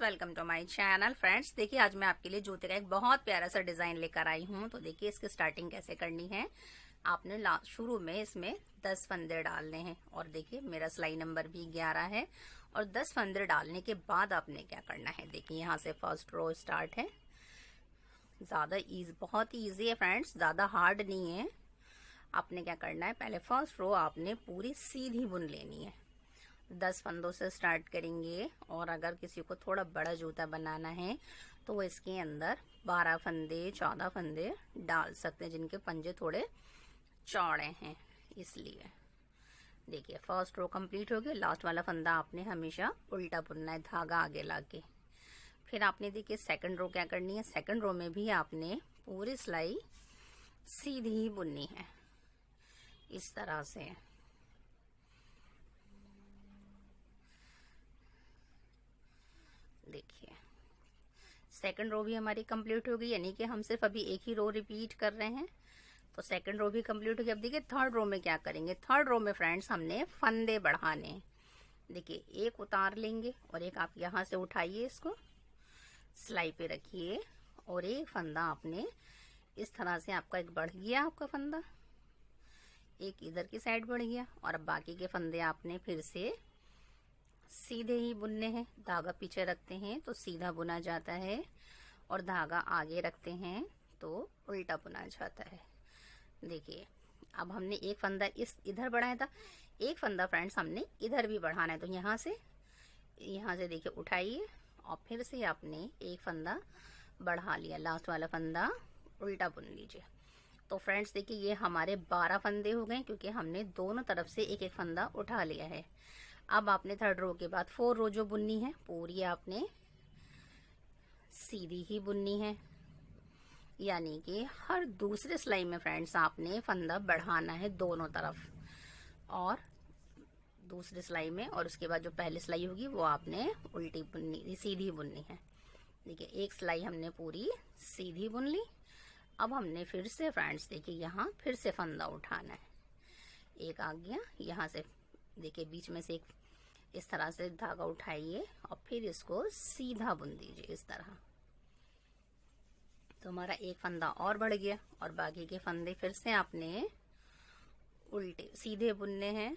Welcome to my channel. Friends देखिए, आज मैं आपके लिए जूते का एक बहुत प्यारा सा डिजाइन लेकर आई हूँ। तो देखिए इसकी स्टार्टिंग कैसे करनी है। आपने शुरू में इसमें 10 फंदे डालने हैं और देखिए मेरा सिलाई नंबर भी 11 है। और 10 फंदे डालने के बाद आपने क्या करना है, देखिए यहाँ से फर्स्ट रो स्टार्ट है। ज्यादा इजी, बहुत ही ईजी है फ्रेंड्स, ज्यादा हार्ड नहीं है। आपने क्या करना है, पहले फर्स्ट रो आपने पूरी सीधी बुन लेनी है। 10 फंदों से स्टार्ट करेंगे। और अगर किसी को थोड़ा बड़ा जूता बनाना है तो वो इसके अंदर 12 फंदे 14 फंदे डाल सकते हैं, जिनके पंजे थोड़े चौड़े हैं। इसलिए देखिए फर्स्ट रो कंप्लीट हो गई। लास्ट वाला फंदा आपने हमेशा उल्टा बुनना है, धागा आगे लाके। फिर आपने देखिए सेकंड रो क्या करनी है। सेकंड रो में भी आपने पूरी सिलाई सीधी ही बुननी है, इस तरह से। देखिए सेकंड रो भी हमारी कंप्लीट हो गई, यानी कि हम सिर्फ अभी एक ही रो रिपीट कर रहे हैं। तो सेकंड रो भी कंप्लीट हो गई। अब देखिए थर्ड रो में क्या करेंगे। थर्ड रो में फ्रेंड्स हमने फंदे बढ़ाने। देखिए एक उतार लेंगे और एक आप यहां से उठाइए, इसको सिलाई पे रखिए और एक फंदा आपने इस तरह से, आपका एक बढ़ गया आपका फंदा, एक इधर की साइड बढ़ गया। और अब बाकी के फंदे आपने फिर से सीधे ही बुनने हैं। धागा पीछे रखते हैं तो सीधा बुना जाता है, और धागा आगे रखते हैं तो उल्टा बुना जाता है। देखिए अब हमने एक फंदा इधर बढ़ाया था, एक फंदा फ्रेंड्स हमने इधर भी बढ़ाना है। तो यहाँ से देखिए उठाइए और फिर से आपने एक फंदा बढ़ा लिया। लास्ट वाला फंदा उल्टा बुन लीजिए। तो फ्रेंड्स देखिए ये हमारे 12 फंदे हो गए, क्योंकि हमने दोनों तरफ से एक एक फंदा उठा लिया है। अब आपने थर्ड रो के बाद 4 रो जो बुननी है पूरी आपने सीधी ही बुननी है, यानी कि हर दूसरे सिलाई में फ्रेंड्स आपने फंदा बढ़ाना है दोनों तरफ, और दूसरी सिलाई में। और उसके बाद जो पहली सिलाई होगी वो आपने उल्टी बुननी, सीधी बुननी है। देखिए एक सिलाई हमने पूरी सीधी बुन ली। अब हमने फिर से फ्रेंड्स देखिए यहाँ फिर से फंदा उठाना है। एक आ गया, यहाँ से देखिए बीच में से एक इस तरह से धागा उठाइए और फिर इसको सीधा बुन दीजिए इस तरह। तो हमारा एक फंदा और बढ़ गया, और बाकी के फंदे फिर से आपने उल्टे सीधे बुनने हैं।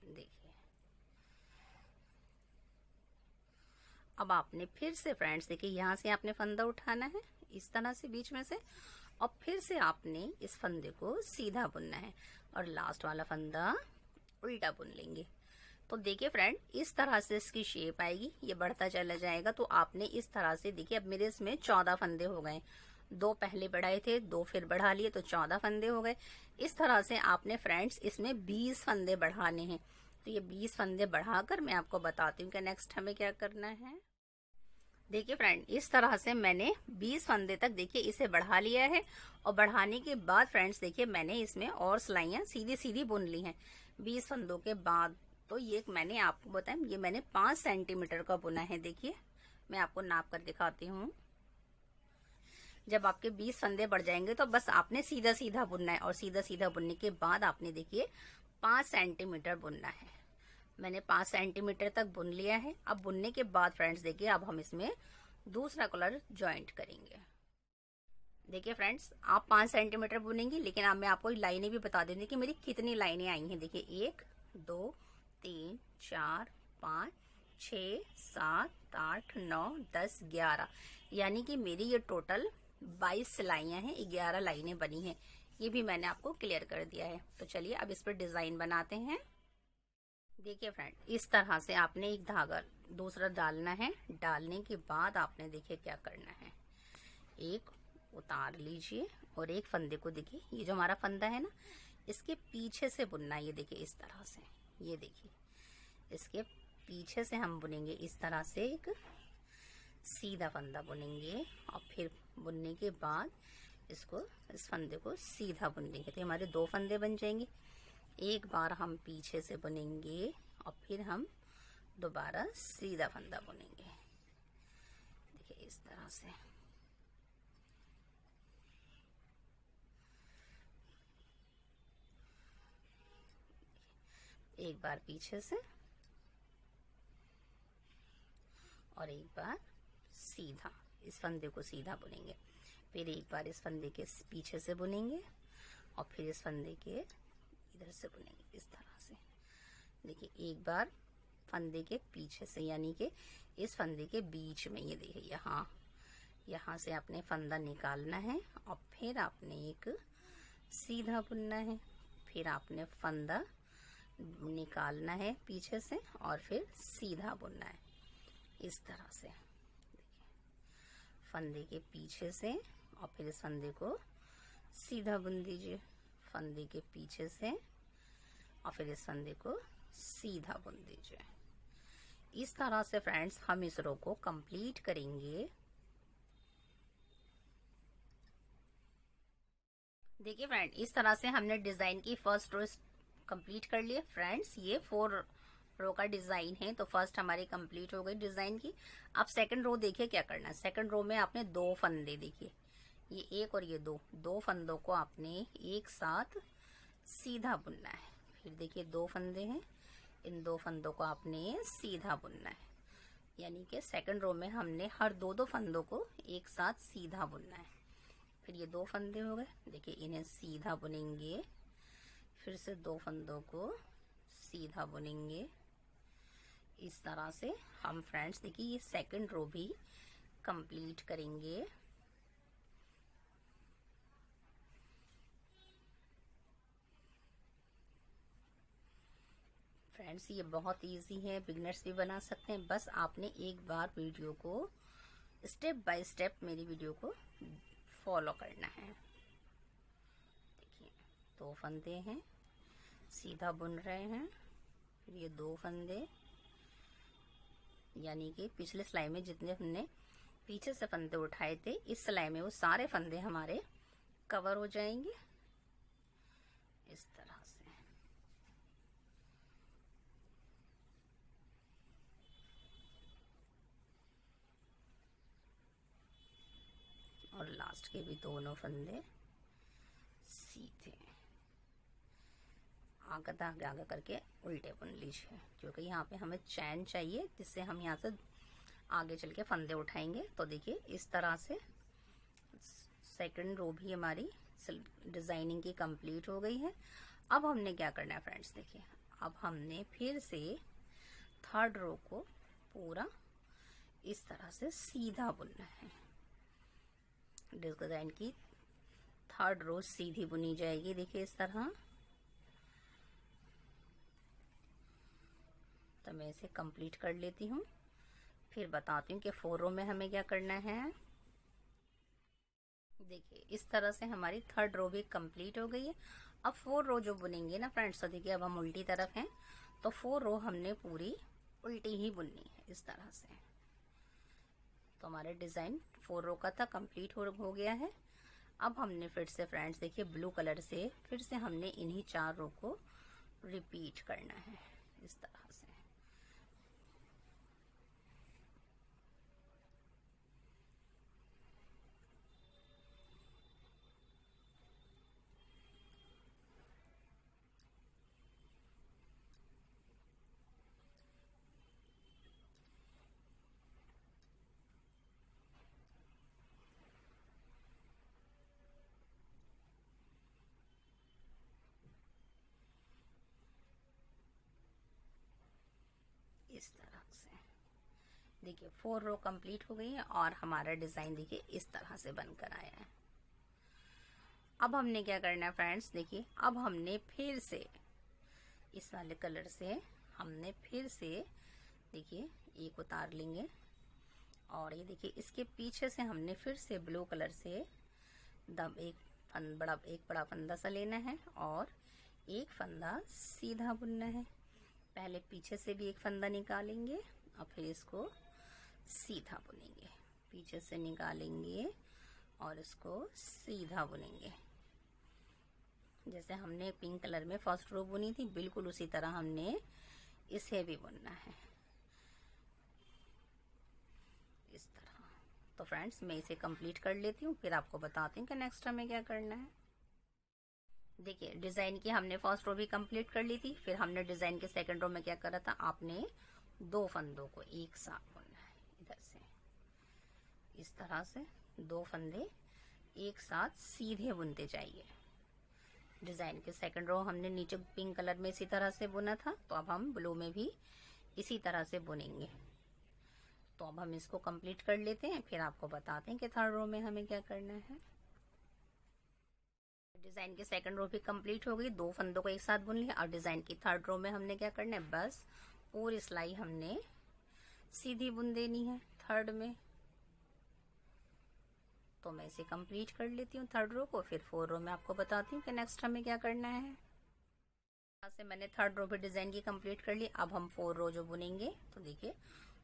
देखिए अब आपने फिर से फ्रेंड्स देखिए यहाँ से आपने फंदा उठाना है इस तरह से बीच में से, और फिर से आपने इस फंदे को सीधा बुनना है और लास्ट वाला फंदा उल्टा बुन लेंगे। तो देखिए फ्रेंड इस तरह से इसकी शेप आएगी, ये बढ़ता चला जाएगा। तो आपने इस तरह से देखिए, अब मेरे इसमें 14 फंदे हो गए। 2 पहले बढ़ाए थे, 2 फिर बढ़ा लिए, तो 14 फंदे हो गए। इस तरह से आपने फ्रेंड्स इसमें 20 फंदे बढ़ाने हैं। तो ये 20 फंदे बढ़ाकर मैं आपको बताती हूँ कि नेक्स्ट हमें क्या करना है। देखिए फ्रेंड इस तरह से मैंने 20 फंदे तक देखिए इसे बढ़ा लिया है, और बढ़ाने के बाद फ्रेंड्स देखिए मैंने इसमें और सिलाइयाँ सीधी सीधी बुन ली हैं 20 फंदों के बाद। तो ये मैंने आपको बताया, ये मैंने 5 सेंटीमीटर का बुना है। देखिए मैं आपको नाप कर दिखाती हूँ। जब आपके 20 फंदे बढ़ जाएंगे तो बस आपने सीधा सीधा बुनना है, और सीधा सीधा बुनने के बाद आपने देखिए 5 सेंटीमीटर बुनना है। मैंने 5 सेंटीमीटर तक बुन लिया है। अब बुनने के बाद फ्रेंड्स देखिए अब हम इसमें दूसरा कलर ज्वाइंट करेंगे। देखिए फ्रेंड्स आप 5 सेंटीमीटर बुनेंगे, लेकिन अब मैं आपको लाइनें भी बता देंगे कि मेरी कितनी लाइनें आई हैं। देखिए 1 2 3 4 5 6 7 8 9 10 11, यानी कि मेरी ये टोटल 22 सिलाइयाँ हैं, 11 लाइनें बनी हैं। ये भी मैंने आपको क्लियर कर दिया है। तो चलिए अब इस पर डिजाइन बनाते हैं। देखिए फ्रेंड इस तरह से आपने एक धागा दूसरा डालना है। डालने के बाद आपने देखिए क्या करना है, एक उतार लीजिए और एक फंदे को देखिए, ये जो हमारा फंदा है ना इसके पीछे से बुनना है। ये देखिए इस तरह से, ये देखिए इसके पीछे से हम बुनेंगे इस तरह से, एक सीधा फंदा बुनेंगे और फिर बुनने के बाद इसको, इस फंदे को सीधा बुन लेंगे। तो हमारे 2 फंदे बन जाएंगे। एक बार हम पीछे से बुनेंगे और फिर हम दोबारा सीधा फंदा बुनेंगे। देखिए इस तरह से। एक बार पीछे से और एक बार सीधा, इस फंदे को सीधा बुनेंगे, फिर एक बार इस फंदे के पीछे से बुनेंगे और फिर इस फंदे के इधर से बुनेंगे इस तरह से। देखिए एक बार फंदे के पीछे से, यानी कि इस फंदे के बीच में, ये देखिए यहाँ से आपने फंदा निकालना है और फिर आपने एक सीधा बुनना है, फिर आपने फंदा निकालना है पीछे से और फिर सीधा बुनना है इस तरह से। देखिए फंदे के पीछे से और फिर इस फंदे को सीधा बुन दीजिए, फंदे के पीछे से और फिर इस फंदे को सीधा बुन दीजिए। इस तरह से फ्रेंड्स हम इस रो को कंप्लीट करेंगे। देखिए फ्रेंड, इस तरह से हमने डिजाइन की फर्स्ट रो कंप्लीट कर लिया। फ्रेंड्स ये 4 रो का डिजाइन है, तो फर्स्ट हमारी कंप्लीट हो गई डिजाइन की। अब सेकंड रो देखिए क्या करना है। सेकंड रो में आपने 2 फंदे, देखिए ये एक और ये दो फंदों को आपने एक साथ सीधा बुनना है। फिर देखिए 2 फंदे हैं, इन 2 फंदों को आपने सीधा बुनना है, यानी कि सेकंड रो में हमने हर 2 फंदों को एक साथ सीधा बुनना है। फिर ये 2 फंदे हो गए, देखिए इन्हें सीधा बुनेंगे, फिर से 2 फंदों को सीधा बुनेंगे। इस तरह से हम फ्रेंड्स देखिए ये सेकंड रो भी कंप्लीट करेंगे। फ्रेंड्स ये बहुत इजी है, बिगनर्स भी बना सकते हैं। बस आपने एक बार वीडियो को स्टेप बाय स्टेप, मेरी वीडियो को फॉलो करना है। देखिए 2 फंदे हैं, सीधा बुन रहे हैं, फिर ये 2 फंदे, यानी कि पिछले सिलाई में जितने हमने पीछे से फंदे उठाए थे, इस सिलाई में वो सारे फंदे हमारे कवर हो जाएंगे इस तरह से। और लास्ट के भी दोनों फंदे सीधे आगे करके उल्टे बुन लीजिए, क्योंकि यहाँ पे हमें चैन चाहिए जिससे हम यहाँ से आगे चल के फंदे उठाएंगे। तो देखिए इस तरह से सेकंड रो भी हमारी डिजाइनिंग की कंप्लीट हो गई है। अब हमने क्या करना है फ्रेंड्स, देखिए अब हमने फिर से थर्ड रो को पूरा इस तरह से सीधा बुनना है। डिजाइन की थर्ड रो सीधी बुनी जाएगी, देखिए इस तरह। तो मैं इसे कंप्लीट कर लेती हूँ, फिर बताती हूँ कि 4 रो में हमें क्या करना है। देखिए इस तरह से हमारी थर्ड रो भी कंप्लीट हो गई है। अब 4 रो जो बुनेंगे ना फ्रेंड्स, तो देखिए अब हम उल्टी तरफ हैं, तो 4 रो हमने पूरी उल्टी ही बुननी है इस तरह से। तो हमारे डिजाइन 4 रो का था, कंप्लीट हो गया है। अब हमने फिर से फ्रेंड्स देखिए ब्लू कलर से फिर से हमने इन्हीं 4 रो को रिपीट करना है इस तरह से। इस तरह से देखिए 4 रो कंप्लीट हो गई है और हमारा डिजाइन देखिए इस तरह से बनकर आया है। अब हमने क्या करना है फ्रेंड्स, देखिए अब हमने फिर से इस वाले कलर से हमने फिर से देखिए एक उतार लेंगे और ये देखिए इसके पीछे से हमने फिर से ब्लू कलर से एक बड़ा फंदा सा लेना है और एक फंदा सीधा बुनना है। पहले पीछे से भी एक फंदा निकालेंगे और फिर इसको सीधा बुनेंगे, पीछे से निकालेंगे और इसको सीधा बुनेंगे। जैसे हमने पिंक कलर में फर्स्ट रो बुनी थी, बिल्कुल उसी तरह हमने इसे भी बुनना है इस तरह। तो फ्रेंड्स मैं इसे कंप्लीट कर लेती हूँ, फिर आपको बताती हूँ कि नेक्स्ट हमें क्या करना है। देखिए डिजाइन की हमने फर्स्ट रो भी कंप्लीट कर ली थी, फिर हमने डिजाइन के सेकंड रो में क्या करा था, आपने दो फंदों को एक साथ बुनना है। इधर से इस तरह से दो फंदे एक साथ सीधे बुनते जाइए। डिजाइन के सेकंड रो हमने नीचे पिंक कलर में इसी तरह से बुना था, तो अब हम ब्लू में भी इसी तरह से बुनेंगे। तो अब हम इसको कंप्लीट कर लेते हैं, फिर आपको बताते हैं कि थर्ड रो में हमें क्या करना है। डिजाइन की सेकंड रो भी कंप्लीट हो गई, दो फंदों को एक साथ बुन लिया। और डिजाइन की थर्ड रो में हमने क्या करना है, बस पूरी सिलाई हमने सीधी बुन देनी है थर्ड में। तो मैं इसे कंप्लीट कर लेती हूँ थर्ड रो को, फिर फोर्थ रो में आपको बताती हूँ कि नेक्स्ट हमें क्या करना है। यहाँ से मैंने थर्ड रो भी डिजाइन की कंप्लीट कर ली। अब हम फोर्थ रो जो बुनेंगे, तो देखिए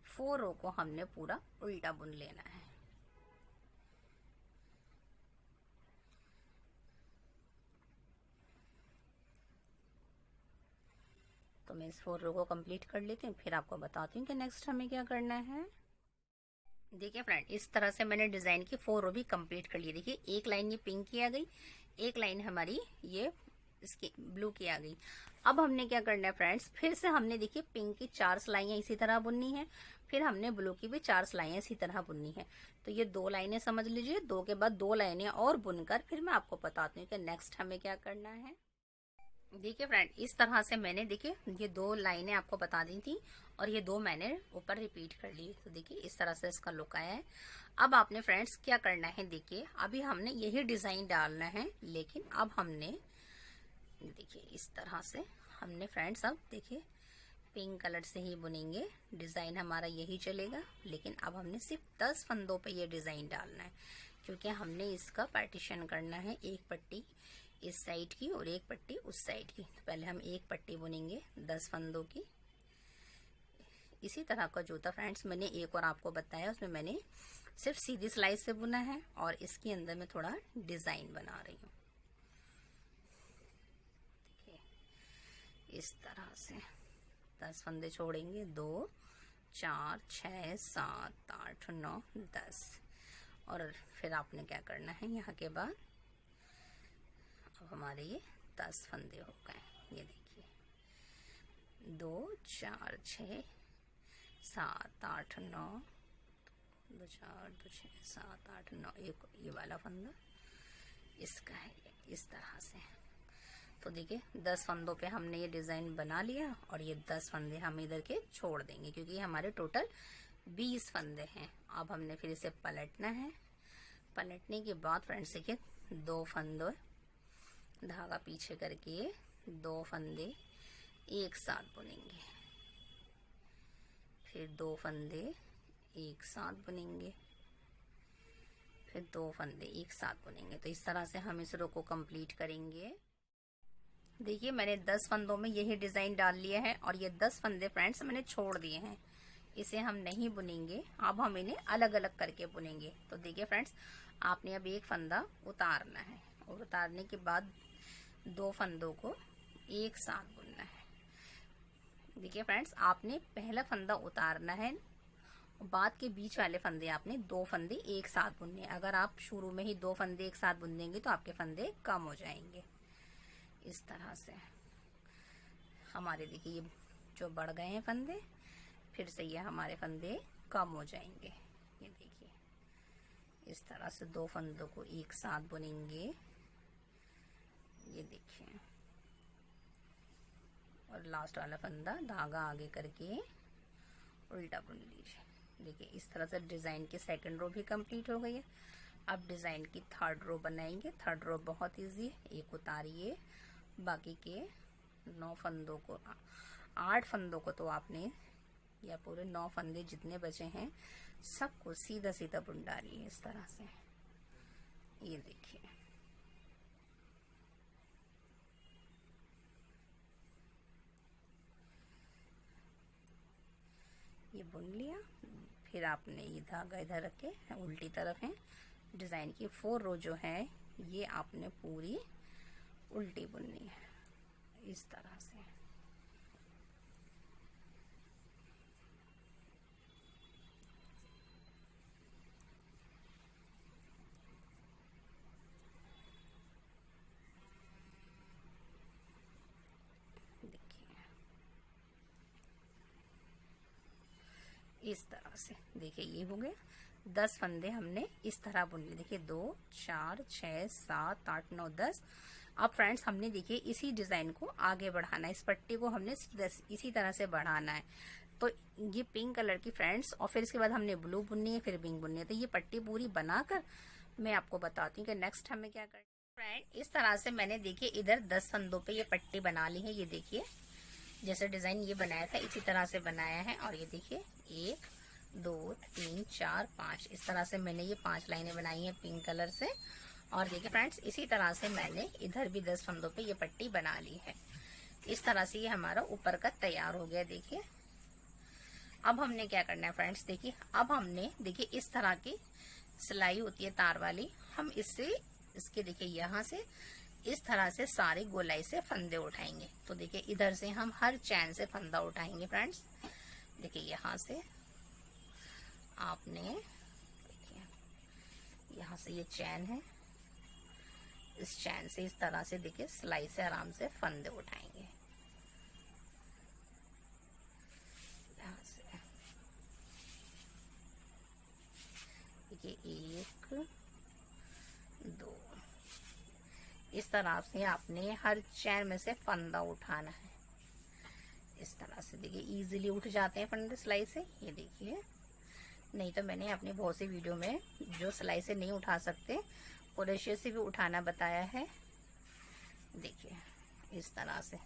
फोर्थ रो को हमने पूरा उल्टा बुन लेना है। तो मैं इस फोर्थ रो को कंप्लीट कर लेती हूँ, फिर आपको बताती हूँ कि नेक्स्ट हमें क्या करना है। देखिए फ्रेंड, इस तरह से मैंने डिजाइन की 4 रो भी कंप्लीट कर ली। देखिए एक लाइन ये पिंक की आ गई, एक लाइन हमारी ये इसकी ब्लू की आ गई। अब हमने क्या करना है फ्रेंड्स, फिर से हमने देखिए पिंक की 4 सिलाइयां इसी तरह बुननी है, फिर हमने ब्लू की भी 4 सिलाइयां इसी तरह बुननी है। तो ये 2 लाइनें समझ लीजिए, 2 के बाद 2 लाइनें और बुनकर फिर मैं आपको बताती हूँ कि नेक्स्ट हमें क्या करना है। देखिए फ्रेंड, इस तरह से मैंने देखिए ये 2 लाइनें आपको बता दी थी और ये 2 मैंने ऊपर रिपीट कर ली। तो देखिए इस तरह से इसका लुक आया है। अब आपने फ्रेंड्स क्या करना है, देखिए अभी हमने यही डिजाइन डालना है, लेकिन अब हमने देखिए इस तरह से हमने फ्रेंड्स अब देखिए पिंक कलर से ही बुनेंगे। डिजाइन हमारा यही चलेगा, लेकिन अब हमने सिर्फ 10 फंदों पे ये डिजाइन डालना है, क्योंकि हमने इसका पार्टीशन करना है, एक पट्टी इस साइड की और एक पट्टी उस साइड की। तो पहले हम एक पट्टी बुनेंगे 10 फंदों की। इसी तरह का जूता फ्रेंड्स मैंने एक और आपको बताया, उसमें मैंने सिर्फ सीधी सिलाई से बुना है और इसके अंदर मैं थोड़ा डिजाइन बना रही हूँ। देखिए इस तरह से 10 फंदे छोड़ेंगे, 2 4 6 7 8 9 10। और फिर आपने क्या करना है, यहाँ के बाद अब हमारे ये 10 फंदे हो गए। ये देखिए 2 4 6 7 8 9, 2 4 2 6 7 8 9, एक ये वाला फंदा इसका है इस तरह से। तो देखिए 10 फंदों पे हमने ये डिजाइन बना लिया और ये 10 फंदे हम इधर के छोड़ देंगे, क्योंकि हमारे टोटल 20 फंदे हैं। अब हमने फिर इसे पलटना है। पलटने के बाद फ्रेंड्स देखिए 2 फंदे धागा पीछे करके 2 फंदे एक साथ बुनेंगे, फिर 2 फंदे एक साथ बुनेंगे, फिर 2 फंदे एक साथ बुनेंगे। तो इस तरह से हम इस रो को कंप्लीट करेंगे। देखिए मैंने 10 फंदों में यही डिजाइन डाल लिया है और ये 10 फंदे फ्रेंड्स मैंने छोड़ दिए हैं, इसे हम नहीं बुनेंगे। अब हम इन्हें अलग अलग करके बुनेंगे। तो देखिए फ्रेंड्स, आपने अब एक फंदा उतारना है और उतारने के बाद 2 फंदों को एक साथ बुनना है। देखिए फ्रेंड्स, आपने पहला फंदा उतारना है, बाद के बीच वाले फंदे आपने 2 फंदे एक साथ बुनने। अगर आप शुरू में ही 2 फंदे एक साथ बुन देंगे तो आपके फंदे कम हो जाएंगे। इस तरह से हमारे देखिए ये जो बढ़ गए हैं फंदे, फिर से ये हमारे फंदे कम हो जाएंगे। ये देखिए इस तरह से 2 फंदों को एक साथ बुनेंगे। ये देखिए, और लास्ट वाला फंदा धागा आगे करके उल्टा बुन लीजिए। देखिए इस तरह से डिजाइन की सेकंड रो भी कंप्लीट हो गई है। अब डिजाइन की थर्ड रो बनाएंगे। थर्ड रो बहुत इजी है, एक उतारिए, बाकी के 9 फंदों को 8 फंदों को तो आपने या पूरे 9 फंदे जितने बचे हैं सबको सीधा सीधा बुन डालिए इस तरह से। ये देखिए ये बुन लिया। फिर आपने ये धागा इधर रख के उल्टी तरफ है, डिजाइन की 4 रो जो है ये आपने पूरी उल्टी बुननी है इस तरह से। इस तरह से देखिए ये हो गया 10 फंदे हमने इस तरह बुन लिए। देखिए 2 4 6 7 8 9 10। अब फ्रेंड्स हमने देखिए इसी डिजाइन को आगे बढ़ाना है, इस पट्टी को हमने इसी तरह से बढ़ाना है। तो ये पिंक कलर की फ्रेंड्स, और फिर इसके बाद हमने ब्लू बुननी है, फिर पिंक बुननी है। तो ये पट्टी पूरी बनाकर मैं आपको बताती हूँ कि नेक्स्ट हमें क्या करना है। फ्रेंड इस तरह से मैंने देखिए इधर 10 फंदों पे ये पट्टी बना ली है। ये देखिए जैसे डिजाइन ये बनाया था इसी तरह से बनाया है। और ये देखिए 1 2 3 4 5 इस तरह से मैंने ये 5 लाइनें बनाई हैं पिंक कलर से। और देखिए फ्रेंड्स इसी तरह से मैंने इधर भी 10 फंदों पे ये पट्टी बना ली है। इस तरह से ये हमारा ऊपर का तैयार हो गया। देखिए अब हमने क्या करना है फ्रेंड्स, देखिए अब हमने देखिए इस तरह की सिलाई होती है तार वाली, हम इसके देखिए यहाँ से इस तरह से सारे गोलाई से फंदे उठाएंगे। तो देखिए इधर से हम हर चैन से फंदा उठाएंगे फ्रेंड्स। देखिए यहाँ से आपने देखिए यहाँ से ये चैन है, इस चैन से इस तरह से देखिए सिलाई से आराम से फंदे उठाएंगे। यहाँ से देखिए 1 2 इस तरह से आपने हर चैन में से फंदा उठाना है। इस तरह से देखिए इजीली उठ जाते हैं फंदे सिलाई से। ये देखिए, नहीं तो मैंने अपनी बहुत सी वीडियो में जो सिलाई से नहीं उठा सकते क्रोशे से भी उठाना बताया है। देखिए इस तरह से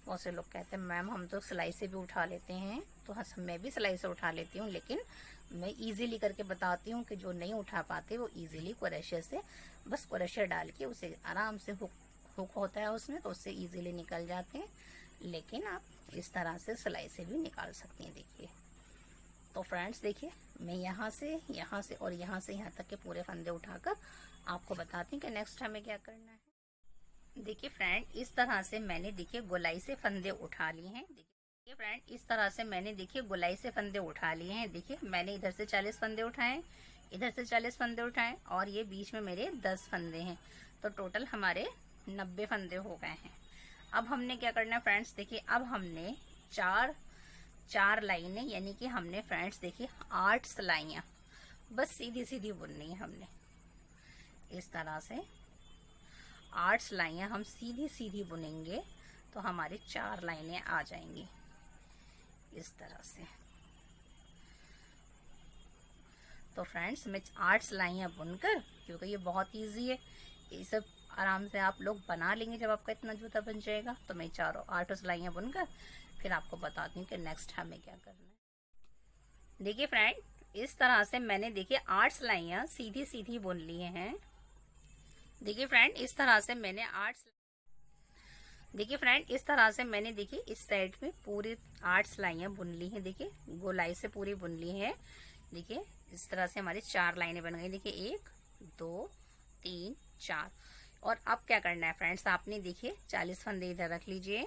बहुत से लोग कहते हैं मैम हम तो सिलाई से भी उठा लेते हैं, तो हाँ मैं भी सिलाई से उठा लेती हूँ, लेकिन मैं इजीली करके बताती हूँ कि जो नहीं उठा पाते वो इजीली क्रोशे से बस क्रोशे डाल के उसे आराम से हुक होता है उसमें, तो उससे इजीली निकल जाते हैं। लेकिन आप इस तरह से सिलाई से भी निकाल सकती हैं। देखिए तो फ्रेंड्स देखिए मैं यहाँ से और यहाँ से यहाँ तक के पूरे फंदे उठाकर आपको बताती हूँ कि नेक्स्ट हमें क्या करना है। देखिए फ्रेंड इस तरह से मैंने देखिए गोलाई से फंदे उठा लिए हैं। देखिए फ्रेंड इस तरह से मैंने देखिए गोलाई से फंदे उठा लिए हैं। देखिए मैंने इधर से 40 फंदे उठाए, इधर से 40 फंदे उठाए, और ये बीच में मेरे 10 फंदे हैं, तो टोटल हमारे 90 फंदे हो गए हैं। अब हमने क्या करना है फ्रेंड्स, देखिए अब हमने चार लाइनें यानी कि हमने फ्रेंड्स देखिए 8 सिलाइयाँ बस सीधी सीधी बुननी है हमने। इस तरह से 8 सिलाइयाँ हम सीधी सीधी बुनेंगे तो हमारी 4 लाइनें आ जाएंगी इस तरह से। तो फ्रेंड्स मैं 8 सिलाइयाँ बुनकर, क्योंकि ये बहुत इजी है, ये सब आराम से आप लोग बना लेंगे जब आपका इतना जूता बन जाएगा। तो मैं 8 सिलाइयाँ बुनकर फिर आपको बताती हूँ कि नेक्स्ट हमें क्या करना है। देखिए फ्रेंड इस तरह से मैंने देखिए 8 सिलाइयाँ सीधी सीधी बुन लिए हैं। देखिए फ्रेंड इस तरह से मैंने देखिए इस साइड में पूरी 8 सिलाइयाँ बुन ली हैं। देखिए गोलाई से पूरी बुन ली है। देखिए इस तरह से हमारी 4 लाइनें बन गई। देखिए 1 2 3 4। और अब क्या करना है फ्रेंड्स, आपने देखिए 40 फंदे इधर रख लीजिए,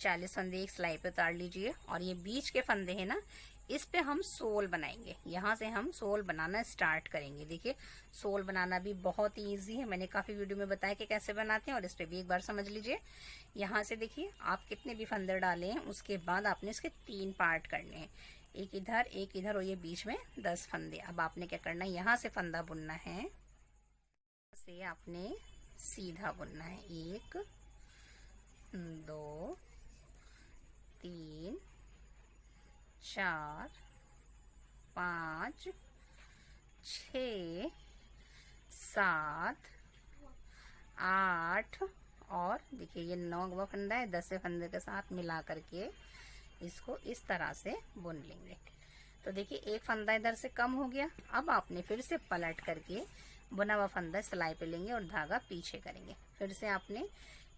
40 फंदे एक सिलाई पे उतार लीजिए, और ये बीच के फंदे हैं ना, इस पे हम सोल बनाएंगे। यहाँ से हम सोल बनाना स्टार्ट करेंगे। देखिए सोल बनाना भी बहुत ही ईजी है, मैंने काफ़ी वीडियो में बताया कि कैसे बनाते हैं, और इस पे भी एक बार समझ लीजिए। यहाँ से देखिए आप कितने भी फंदे डाले हैं उसके बाद आपने इसके 3 पार्ट करने हैं, एक इधर और ये बीच में 10 फंदे। अब आपने क्या करना है, यहाँ से फंदा बुनना है, से आपने सीधा बुनना है। 1 2 3 4 5 6 7 8 और देखिए ये 9वां फंदा है, 10वें फंदे के साथ मिला करके इसको इस तरह से बुन लेंगे। तो देखिए एक फंदा इधर से कम हो गया। अब आपने फिर से पलट करके बुना हुआ फंदा सिलाई पे लेंगे और धागा पीछे करेंगे। फिर से आपने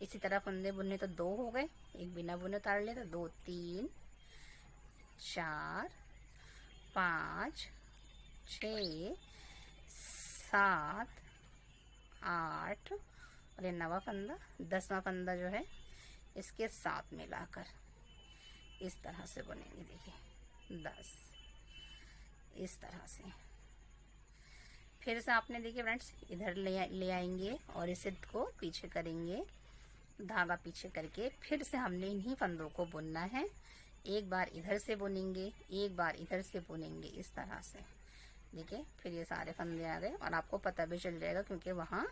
इसी तरह फंदे बुनने, तो 2 हो गए, एक बिना बुने उतार ले, तो 2 3 4 5 6 7 8 और ये 9वां फंदा, 10वां फंदा जो है इसके साथ मिलाकर इस तरह से बुनेंगे। देखिए 10 इस तरह से। फिर से आपने देखिए फ्रेंड्स इधर ले आएंगे और इसे को पीछे करेंगे, धागा पीछे करके फिर से हमने इन्हीं फंदों को बुनना है एक बार इधर से बुनेंगे, एक बार इधर से बुनेंगे, इस तरह से। देखिए फिर ये सारे फंदे आ गए और आपको पता भी चल जाएगा क्योंकि वहाँ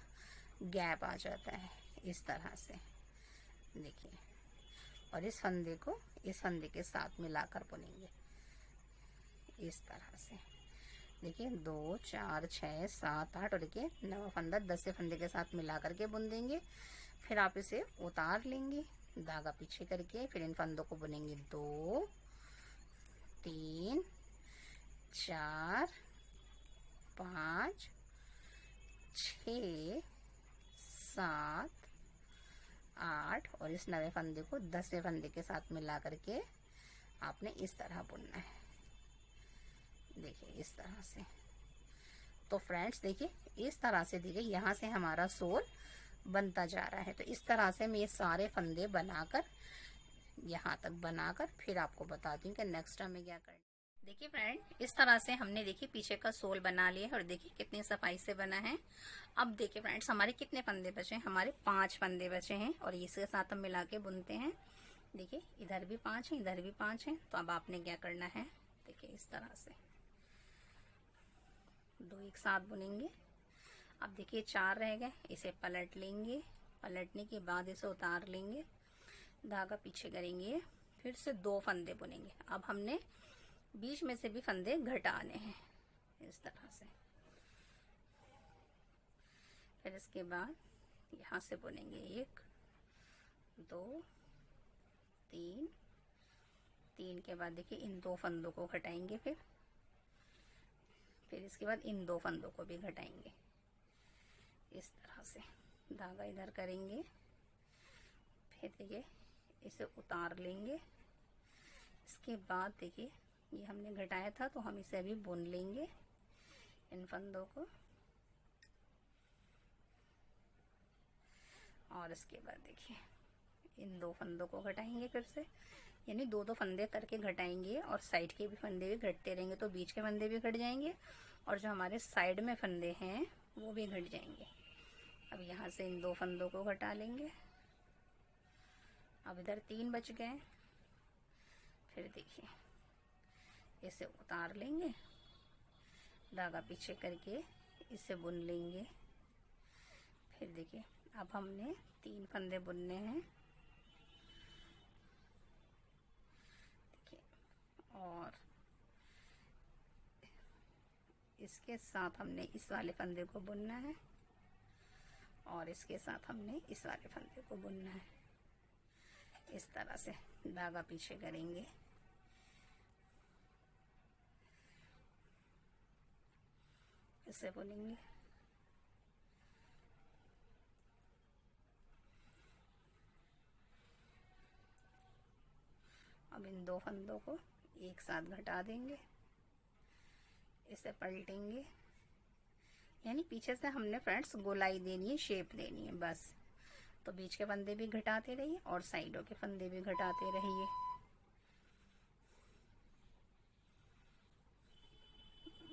गैप आ जाता है, इस तरह से। देखिए, और इस फंदे को इस फंदे के साथ मिलाकर बुनेंगे, इस तरह से। देखिए 2 4 6 7 8 और देखिए 9 फंदा 10 फंदे के साथ मिला करके बुन देंगे। फिर आप इसे उतार लेंगे धागा पीछे करके, फिर इन फंदों को बुनेंगे 2 3 4 5 6 7 8 और इस 9वें फंदे को 10वें फंदे के साथ मिला करके आपने इस तरह बुनना है। देखिए इस तरह से। तो फ्रेंड्स देखिए इस तरह से, देखिए यहाँ से हमारा सोल बनता जा रहा है। तो इस तरह से मैं ये सारे फंदे बनाकर यहाँ तक बनाकर फिर आपको बताती हूँ कि नेक्स्ट टाइम में क्या करना। देखिए फ्रेंड, इस तरह से हमने देखिए पीछे का सोल बना लिया है और देखिए कितनी सफाई से बना है। अब देखिए फ्रेंड्स, हमारे कितने फंदे बचे हैं? हमारे 5 फंदे बचे हैं और इसके साथ हम मिला के बुनते हैं। देखिए इधर भी 5 है, इधर भी 5 है। तो अब आपने क्या करना है, देखिए इस तरह से 2 एक साथ बुनेंगे। अब देखिए 4 रह गए, इसे पलट लेंगे, पलटने के बाद इसे उतार लेंगे, धागा पीछे करेंगे, फिर से 2 फंदे बुनेंगे। अब हमने बीच में से भी फंदे घटाने हैं, इस तरह से। फिर इसके बाद यहाँ से बुनेंगे 1 2 3 के बाद देखिए इन 2 फंदों को घटाएंगे, फिर इसके बाद इन 2 फंदों को भी घटाएंगे, इस तरह से। धागा इधर करेंगे, फिर देखिए इसे उतार लेंगे। इसके बाद देखिए ये हमने घटाया था तो हम इसे अभी बुन लेंगे इन फंदों को। और इसके बाद देखिए इन 2 फंदों को घटाएंगे फिर से, यानी 2 फंदे करके घटाएंगे और साइड के भी फंदे भी घटते रहेंगे। तो बीच के फंदे भी घट जाएंगे और जो हमारे साइड में फंदे हैं वो भी घट जाएंगे। अब यहाँ से इन 2 फंदों को घटा लेंगे। अब इधर 3 बच गए। फिर देखिए इसे उतार लेंगे, धागा पीछे करके इसे बुन लेंगे। फिर देखिए अब हमने 3 फंदे बुनने हैं, देखिए। और इसके साथ हमने इस वाले फंदे को बुनना है और इसके साथ हमने इस वाले फंदे को बुनना है, इस तरह से। धागा पीछे करेंगे, इसे बुनेंगे। अब इन 2 फंदों को एक साथ घटा देंगे, इसे पलटेंगे, यानी पीछे से हमने फ्रेंड्स गोलाई देनी है, शेप देनी है बस। तो बीच के फंदे भी घटाते रहिए और साइडों के फंदे भी घटाते रहिए,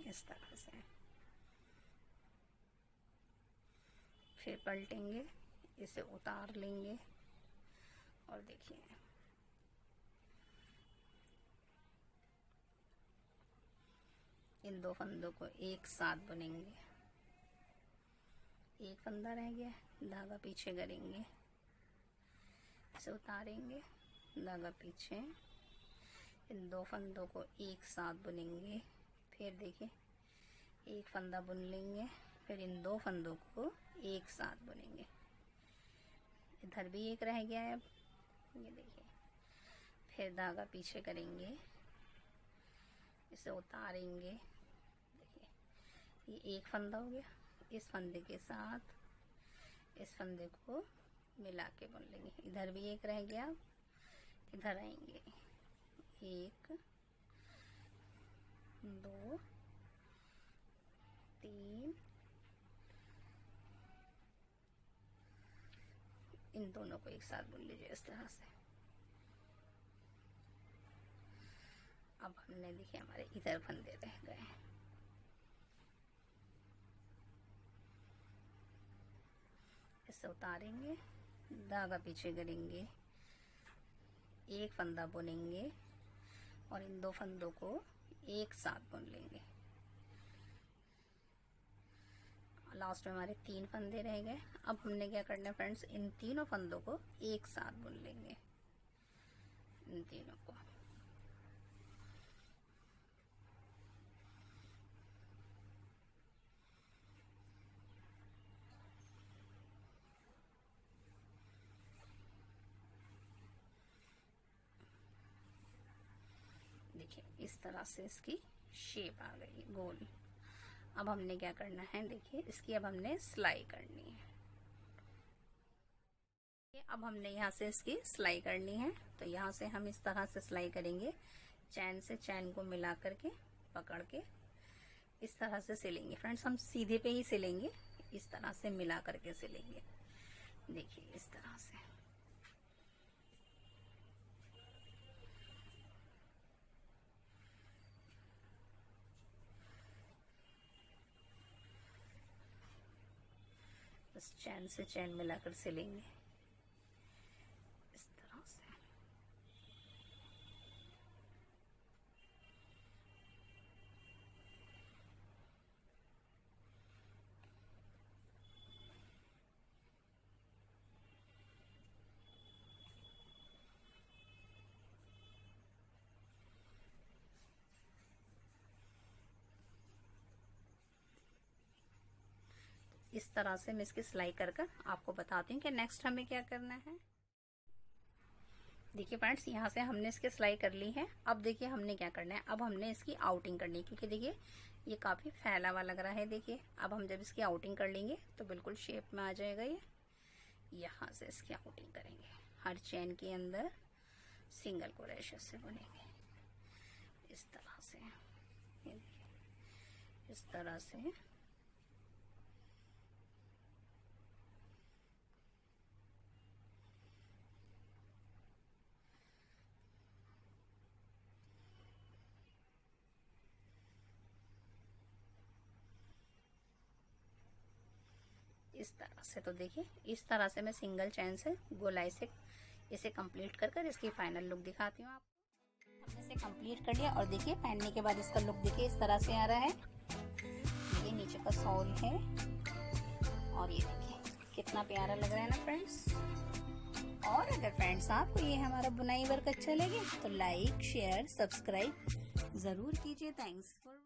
इस तरह से। फिर पलटेंगे, इसे उतार लेंगे और देखिए इन 2 फंदों को एक साथ बुनेंगे। एक फंदा रह गया, धागा पीछे करेंगे, इसे उतारेंगे, धागा पीछे, इन 2 फंदों को एक साथ बुनेंगे। फिर देखिए एक फंदा बुन लेंगे, फिर इन 2 फंदों को एक साथ बुनेंगे। इधर भी एक रह गया है, अब ये देखिए। फिर धागा पीछे करेंगे, इसे उतारेंगे। देखिए ये एक फंदा हो गया, इस फंदे के साथ इस फंदे को मिला के बुन लेंगे। इधर भी एक रह गया, इधर आएंगे 1 2 3, इन दोनों को एक साथ बुन लीजिए इस तरह से। अब हमने देखिए हमारे इधर फंदे रह गए, इसे उतारेंगे, धागा पीछे करेंगे, एक फंदा बुनेंगे, और इन 2 फंदों को एक साथ बुन लेंगे। लास्ट में हमारे 3 फंदे रह गए। अब हमने क्या करना है फ्रेंड्स, इन तीनों फंदों को एक साथ बुन लेंगे, इन तीनों को। देखिए इस तरह से इसकी शेप आ गई गोल। अब हमने क्या करना है, देखिए इसकी अब हमने सिलाई करनी है। अब हमने यहाँ से इसकी सिलाई करनी है, तो यहाँ से हम इस तरह से सिलाई करेंगे। चैन से चैन को मिला करके पकड़ के इस तरह से सिलेंगे। फ्रेंड्स हम सीधे पे ही सिलेंगे, इस तरह से मिला करके सिलेंगे। देखिए इस तरह से। बस चैन से चैन मिलाकर सिलेंगे इस तरह से। इस तरह से मैं इसकी सिलाई कर आपको बताती हूँ कि नेक्स्ट हमें क्या करना है। देखिए फ्रेंड्स यहाँ से हमने इसकी सिलाई कर ली है। अब देखिए हमने क्या करना है, अब हमने इसकी आउटिंग करनी है, क्योंकि देखिए ये काफ़ी फैला हुआ लग रहा है। देखिए अब हम जब इसकी आउटिंग कर लेंगे तो बिल्कुल शेप में आ जाएगा ये। यहाँ से इसकी आउटिंग करेंगे, हर चेन के अंदर सिंगल क्रोशे से बुनेंगे इस तरह से। ये देखिए इस तरह से इस तरह से। तो देखिए इस तरह से मैं सिंगल चैन से गोलाई से इसे कंप्लीट कर इसकी फाइनल लुक दिखाती हूँ आपको। हमने इसे कंप्लीट कर लिया और देखिए पहनने के बाद इसका लुक देखिए इस तरह से आ रहा है। ये नीचे का सॉल है और ये देखिए कितना प्यारा लग रहा है ना फ्रेंड्स। और अगर फ्रेंड्स आपको ये हमारा बुनाई वर्क अच्छा लगे तो लाइक शेयर सब्सक्राइब ज़रूर कीजिए। Thanks for